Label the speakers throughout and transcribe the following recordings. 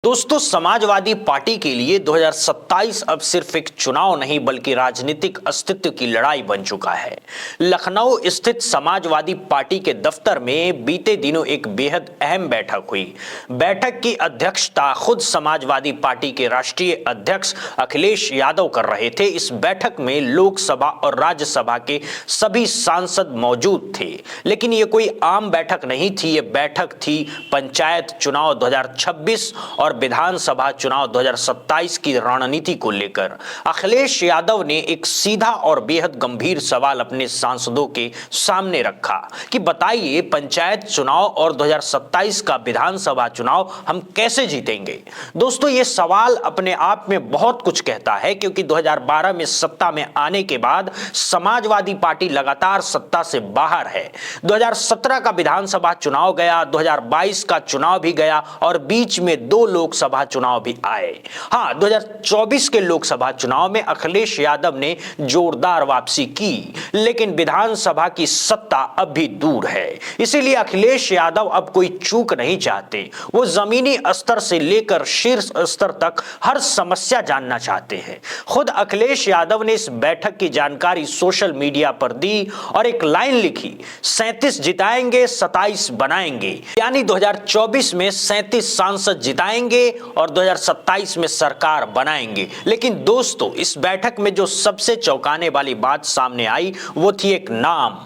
Speaker 1: दोस्तों, समाजवादी पार्टी के लिए 2027 अब सिर्फ एक चुनाव नहीं बल्कि राजनीतिक अस्तित्व की लड़ाई बन चुका है। लखनऊ स्थित समाजवादी पार्टी के दफ्तर में बीते दिनों एक बेहद अहम बैठक हुई। बैठक की अध्यक्षता खुद समाजवादी पार्टी के राष्ट्रीय अध्यक्ष अखिलेश यादव कर रहे थे। इस बैठक में लोकसभा और राज्यसभा के सभी सांसद मौजूद थे, लेकिन ये कोई आम बैठक नहीं थी। ये बैठक थी पंचायत चुनाव 2026 और विधानसभा चुनाव 2027 की रणनीति को लेकर। अखिलेश यादव ने एक सीधा और बेहद गंभीर सवाल अपने सांसदों के सामने रखा कि बताइए, पंचायत चुनाव और 2027 का विधानसभा चुनाव हम कैसे जीतेंगे। दोस्तों, ये सवाल अपने आप में बहुत कुछ कहता है, क्योंकि 2012 में सत्ता में आने के बाद समाजवादी पार्टी लगातार सत्ता से बाहर है। 2017 का विधानसभा चुनाव गया, 2022 का चुनाव भी गया और बीच में दो लोकसभा चुनाव भी आए। हां, 2024 के लोकसभा चुनाव में अखिलेश यादव ने जोरदार वापसी की, लेकिन विधानसभा की सत्ता अब भी दूर है। इसीलिए अखिलेश यादव अब कोई चूक नहीं चाहते। वो जमीनी स्तर से लेकर शीर्ष स्तर तक हर समस्या जानना चाहते हैं। खुद अखिलेश यादव ने इस बैठक की जानकारी सोशल मीडिया पर दी और एक लाइन लिखी, 37 जिताएंगे 27 बनाएंगे। यानी 2024 में 37 सांसद जिताएंगे और 2027 में सरकार बनाएंगे। लेकिन दोस्तों, इस बैठक में जो सबसे चौंकाने वाली बात सामने आई वो थी एक नाम,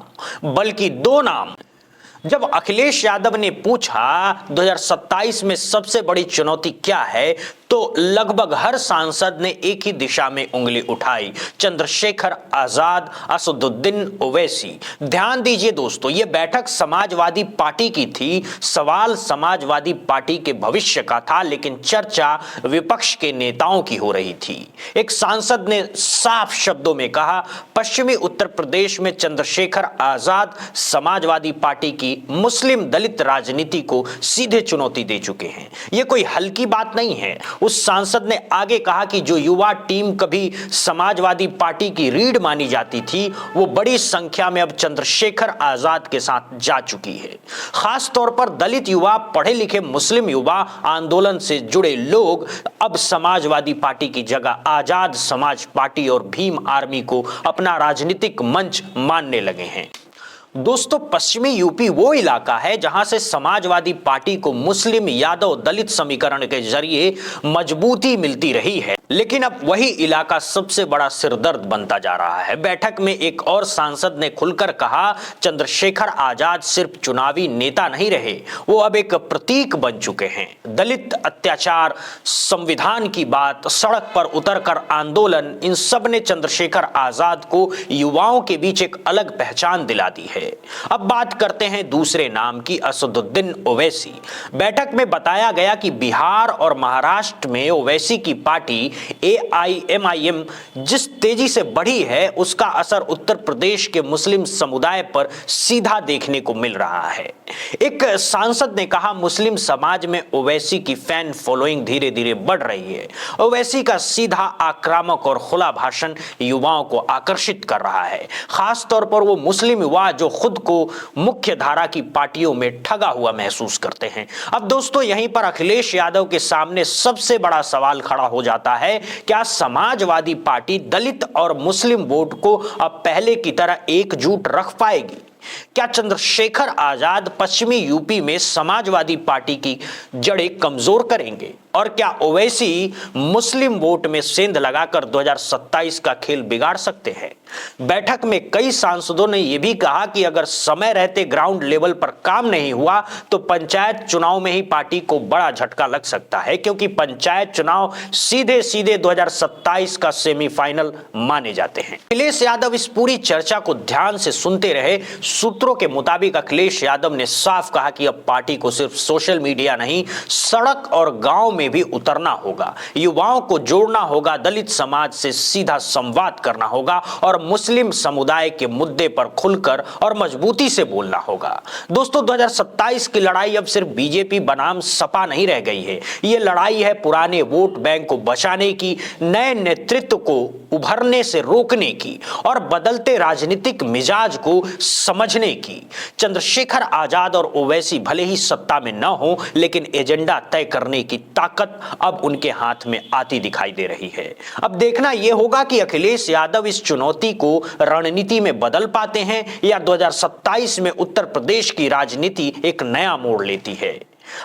Speaker 1: बल्कि दो नाम। जब अखिलेश यादव ने पूछा 2027 में सबसे बड़ी चुनौती क्या है, तो लगभग हर सांसद ने एक ही दिशा में उंगली उठाई, चंद्रशेखर आजाद, असदुद्दीन ओवैसी। ध्यान दीजिए दोस्तों, यह बैठक समाजवादी पार्टी की थी। सवाल समाजवादी पार्टी के भविष्य का था, लेकिन चर्चा विपक्ष के नेताओं की हो रही थी। एक सांसद ने साफ शब्दों में कहा, पश्चिमी उत्तर प्रदेश में चंद्रशेखर आजाद समाजवादी पार्टी की मुस्लिम दलित राजनीति को सीधे चुनौती दे चुके हैं। यह कोई हल्की बात नहीं है। उस सांसद ने आगे कहा कि जो युवा टीम कभी समाजवादी पार्टी की रीढ़ मानी जाती थी, वो बड़ी संख्या में अब चंद्रशेखर आजाद के साथ जा चुकी है। खास तौर पर दलित युवा, पढ़े लिखे मुस्लिम युवा, आंदोलन से जुड़े लोग अब समाजवादी पार्टी की जगह आजाद समाज पार्टी और भीम आर्मी को अपना राजनीतिक मंच मानने लगे हैं। दोस्तों, पश्चिमी यूपी वो इलाका है जहां से समाजवादी पार्टी को मुस्लिम यादव दलित समीकरण के जरिए मजबूती मिलती रही है, लेकिन अब वही इलाका सबसे बड़ा सिरदर्द बनता जा रहा है। बैठक में एक और सांसद ने खुलकर कहा, चंद्रशेखर आजाद सिर्फ चुनावी नेता नहीं रहे, वो अब एक प्रतीक बन चुके हैं। दलित अत्याचार, संविधान की बात, सड़क पर उतरकर आंदोलन, इन सब ने चंद्रशेखर आजाद को युवाओं के बीच एक अलग पहचान दिला दी है। अब बात करते हैं दूसरे नाम की, असदुद्दीन ओवैसी। बैठक में बताया गया कि बिहार और महाराष्ट्र में ओवैसी की पार्टी AIMIM जिस तेजी से बढ़ी है, उसका असर उत्तर प्रदेश के मुस्लिम समुदाय पर सीधा देखने को मिल रहा है। एक सांसद ने कहा, मुस्लिम समाज में ओवैसी की फैन फॉलोइंग धीरे धीरे बढ़ रही है। ओवैसी का सीधा, आक्रामक और खुला भाषण युवाओं को आकर्षित कर रहा है। खास तौर पर वो मुस्लिम युवा जो खुद को मुख्य धारा की पार्टियों में ठगा हुआ महसूस करते हैं। अब दोस्तों, यहीं पर अखिलेश यादव के सामने सबसे बड़ा सवाल खड़ा हो जाता है, क्या समाजवादी पार्टी दलित और मुस्लिम वोट को अब पहले की तरह एकजुट रख पाएगी? क्या चंद्रशेखर आजाद पश्चिमी यूपी में समाजवादी पार्टी की जड़ें कमजोर करेंगे? और क्या ओवैसी मुस्लिम वोट में सेंध लगाकर 2027 का खेल बिगाड़ सकते हैं? बैठक में कई सांसदों ने यह भी कहा कि अगर समय रहते ग्राउंड लेवल पर काम नहीं हुआ तो पंचायत चुनाव में ही पार्टी को बड़ा झटका लग सकता है, क्योंकि पंचायत चुनाव सीधे सीधे 2027 का सेमीफाइनल माने जाते हैं। अखिलेश यादव इस पूरी चर्चा को ध्यान से सुनते रहे। सूत्रों के मुताबिक अखिलेश यादव ने साफ कहा कि अब पार्टी को सिर्फ सोशल मीडिया नहीं, सड़क और गांव में भी उतरना होगा। युवाओं को जोड़ना होगा, दलित समाज से सीधा संवाद करना होगा और मुस्लिम समुदाय के मुद्दे पर खुलकर और मजबूती से बोलना होगा। दोस्तों, 2027 की लड़ाई अब सिर्फ बीजेपी बनाम सपा नहीं रह गई है। यह लड़ाई है पुराने वोट बैंक को बचाने की, नए नेतृत्व को उभरने से रोकने की और बदलते राजनीतिक मिजाज को समझने की। चंद्रशेखर आजाद और ओवैसी भले ही सत्ता में न हो, लेकिन एजेंडा तय करने की ताकत अब उनके हाथ में आती दिखाई दे रही है। अब देखना यह होगा कि अखिलेश यादव इस चुनौती को रणनीति में बदल पाते हैं या 2027 में उत्तर प्रदेश की राजनीति एक नया मोड़ लेती है।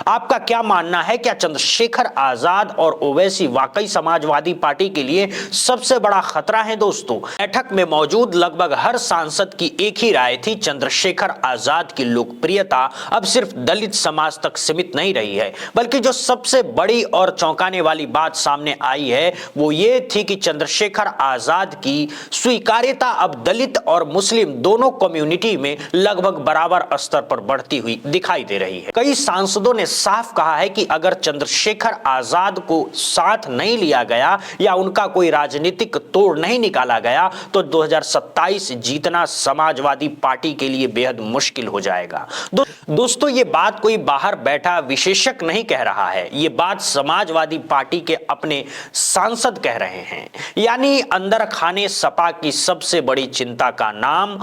Speaker 1: आपका क्या मानना है? क्या चंद्रशेखर आजाद और ओवैसी वाकई समाजवादी पार्टी के लिए सबसे बड़ा खतरा है? दोस्तों, बैठक में मौजूद लगभग हर सांसद की एक ही राय थी, चंद्रशेखर आजाद की लोकप्रियता अब सिर्फ दलित समाज तक सीमित नहीं रही है, बल्कि जो सबसे बड़ी और चौंकाने वाली बात सामने आई है वो ये थी कि चंद्रशेखर आजाद की स्वीकार्यता अब दलित और मुस्लिम दोनों कम्युनिटी में लगभग बराबर स्तर पर बढ़ती हुई दिखाई दे रही है। कई सांसदों ने साफ कहा है कि अगर चंद्रशेखर आजाद को साथ नहीं लिया गया या उनका कोई राजनीतिक तोड़ नहीं निकाला गया तो 2027 जीतना समाजवादी पार्टी के लिए बेहद मुश्किल हो जाएगा। दोस्तों, ये बात कोई बाहर बैठा विशेषज्ञ नहीं कह रहा है, ये बात समाजवादी पार्टी के अपने सांसद कह रहे हैं। यानी अंदर खाने सपा की सबसे बड़ी चिंता का नाम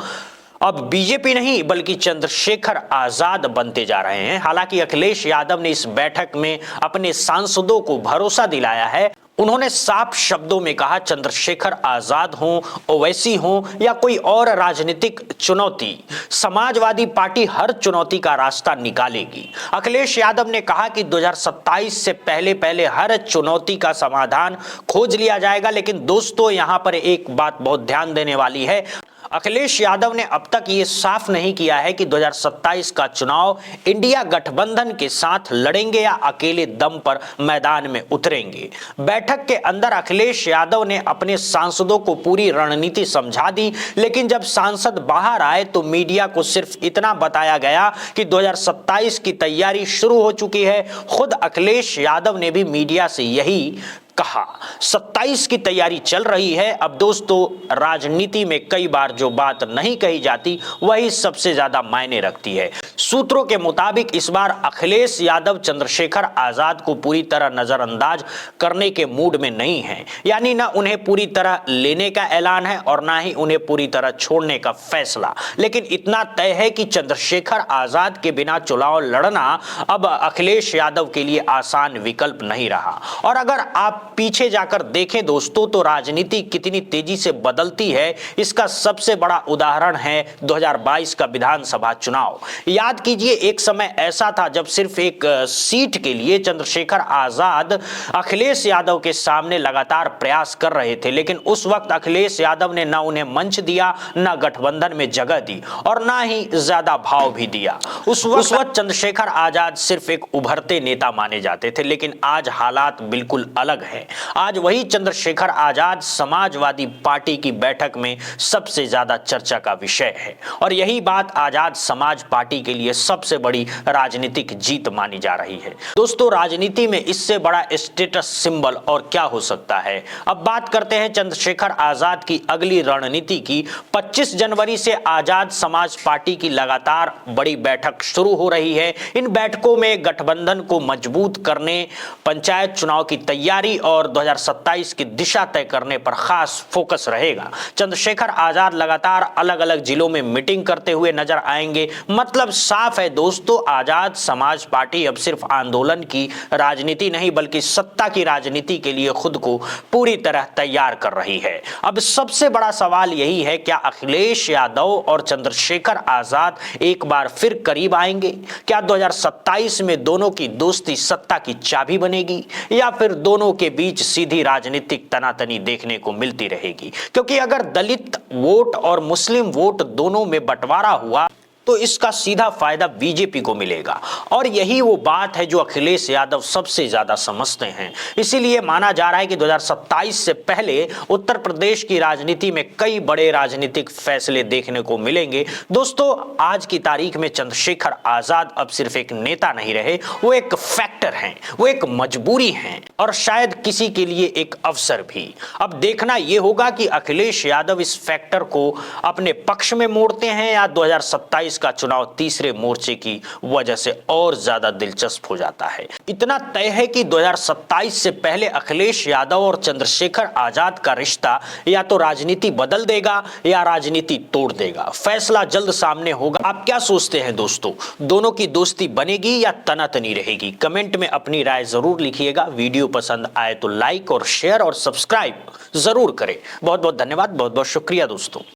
Speaker 1: अब बीजेपी नहीं बल्कि चंद्रशेखर आजाद बनते जा रहे हैं। हालांकि अखिलेश यादव ने इस बैठक में अपने सांसदों को भरोसा दिलाया है। उन्होंने साफ शब्दों में कहा, चंद्रशेखर आजाद हों, ओवैसी हों या कोई और राजनीतिक चुनौती, समाजवादी पार्टी हर चुनौती का रास्ता निकालेगी। अखिलेश यादव ने कहा कि 2027 से पहले हर चुनौती का समाधान खोज लिया जाएगा। लेकिन दोस्तों, यहां पर एक बात बहुत ध्यान देने वाली है। अखिलेश यादव ने अब तक ये साफ नहीं किया है कि 2027 का चुनाव इंडिया गठबंधन के साथ लड़ेंगे या अकेले दम पर मैदान में उतरेंगे। बैठक के अंदर अखिलेश यादव ने अपने सांसदों को पूरी रणनीति समझा दी, लेकिन जब सांसद बाहर आए तो मीडिया को सिर्फ इतना बताया गया कि 2027 की तैयारी शुरू हो चुकी है। खुद अखिलेश यादव ने भी मीडिया से यही कहा, 27 की तैयारी चल रही है। अब दोस्तों, राजनीति में कई बार जो बात नहीं कही जाती वही सबसे ज्यादा मायने रखती है। सूत्रों के मुताबिक इस बार अखिलेश यादव चंद्रशेखर आजाद को पूरी तरह नजरअंदाज करने के मूड में नहीं है। यानी ना उन्हें पूरी तरह लेने का ऐलान है और ना ही उन्हें पूरी तरह छोड़ने का फैसला। लेकिन इतना तय है कि चंद्रशेखर आजाद के बिना चुनाव लड़ना अब अखिलेश यादव के लिए आसान विकल्प नहीं रहा। और अगर आप पीछे जाकर देखें दोस्तों, तो राजनीति कितनी तेजी से बदलती है इसका सबसे बड़ा उदाहरण है 2022 का विधानसभा चुनाव। याद कीजिए, एक समय ऐसा था जब सिर्फ एक सीट के लिए चंद्रशेखर आजाद अखिलेश यादव के सामने लगातार प्रयास कर रहे थे, लेकिन उस वक्त अखिलेश यादव ने ना उन्हें मंच दिया, ना गठबंधन में जगह दी और ना ही ज्यादा भाव भी दिया। उस वक्त चंद्रशेखर आजाद सिर्फ एक उभरते नेता माने जाते थे, लेकिन आज हालात बिल्कुल अलग है। आज वही चंद्रशेखर आजाद समाजवादी पार्टी की बैठक में सबसे ज्यादा चर्चा का विषय है और यही बात आजाद समाज पार्टी के लिए सबसे बड़ी राजनीतिक जीत मानी जा रही है। दोस्तों, राजनीति में इससे बड़ा स्टेटस सिंबल और क्या हो सकता है। अब बात करते हैं चंद्रशेखर आजाद की अगली रणनीति की। 25 जनवरी से आजाद समाज पार्टी की लगातार बड़ी बैठक शुरू हो रही है। इन बैठकों में गठबंधन को मजबूत करने, पंचायत चुनाव की तैयारी और 2027 की दिशा तय करने पर खास फोकस रहेगा। चंद्रशेखर आजाद लगातार अलग अलग जिलों में मीटिंग करते हुए नजर आएंगे। मतलब साफ है दोस्तों, आजाद समाज पार्टी अब सिर्फ आंदोलन की राजनीति नहीं बल्कि सत्ता की राजनीति के लिए खुद को पूरी तरह तैयार कर रही है। अब सबसे बड़ा सवाल यही है, क्या अखिलेश यादव और चंद्रशेखर आजाद एक बार फिर करीब आएंगे? क्या 2027 में दोनों की दोस्ती सत्ता की चाबी बनेगी या फिर दोनों के बीच सीधी राजनीतिक तनातनी देखने को मिलती रहेगी? क्योंकि अगर दलित वोट और मुस्लिम वोट दोनों में बंटवारा हुआ तो इसका सीधा फायदा बीजेपी को मिलेगा और यही वो बात है जो अखिलेश यादव सबसे ज्यादा समझते हैं। इसीलिए माना जा रहा है कि 2027 से पहले उत्तर प्रदेश की राजनीति में कई बड़े राजनीतिक फैसले देखने को मिलेंगे। दोस्तों, आज की तारीख में चंद्रशेखर आजाद अब सिर्फ एक नेता नहीं रहे, वो एक फैक्टर हैं, वो एक मजबूरी हैं और शायद किसी के लिए एक अवसर भी। अब देखना यह होगा कि अखिलेश यादव इस फैक्टर को अपने पक्ष में मोड़ते हैं या 2027 2027 का चुनाव तीसरे मोर्चे की वजह से और ज्यादा दिलचस्प हो जाता है। इतना तय है कि 2027 से पहले अखिलेश यादव और चंद्रशेखर आजाद का रिश्ता या तो राजनीति बदल देगा या राजनीति तोड़ देगा। फैसला जल्द सामने होगा। आप क्या सोचते हैं दोस्तों, दोनों की दोस्ती बनेगी या तनातनी रहेगी? कमेंट में अपनी राय जरूर लिखिएगा। वीडियो पसंद आए तो लाइक और शेयर और सब्सक्राइब जरूर करें। बहुत बहुत धन्यवाद, बहुत बहुत शुक्रिया दोस्तों।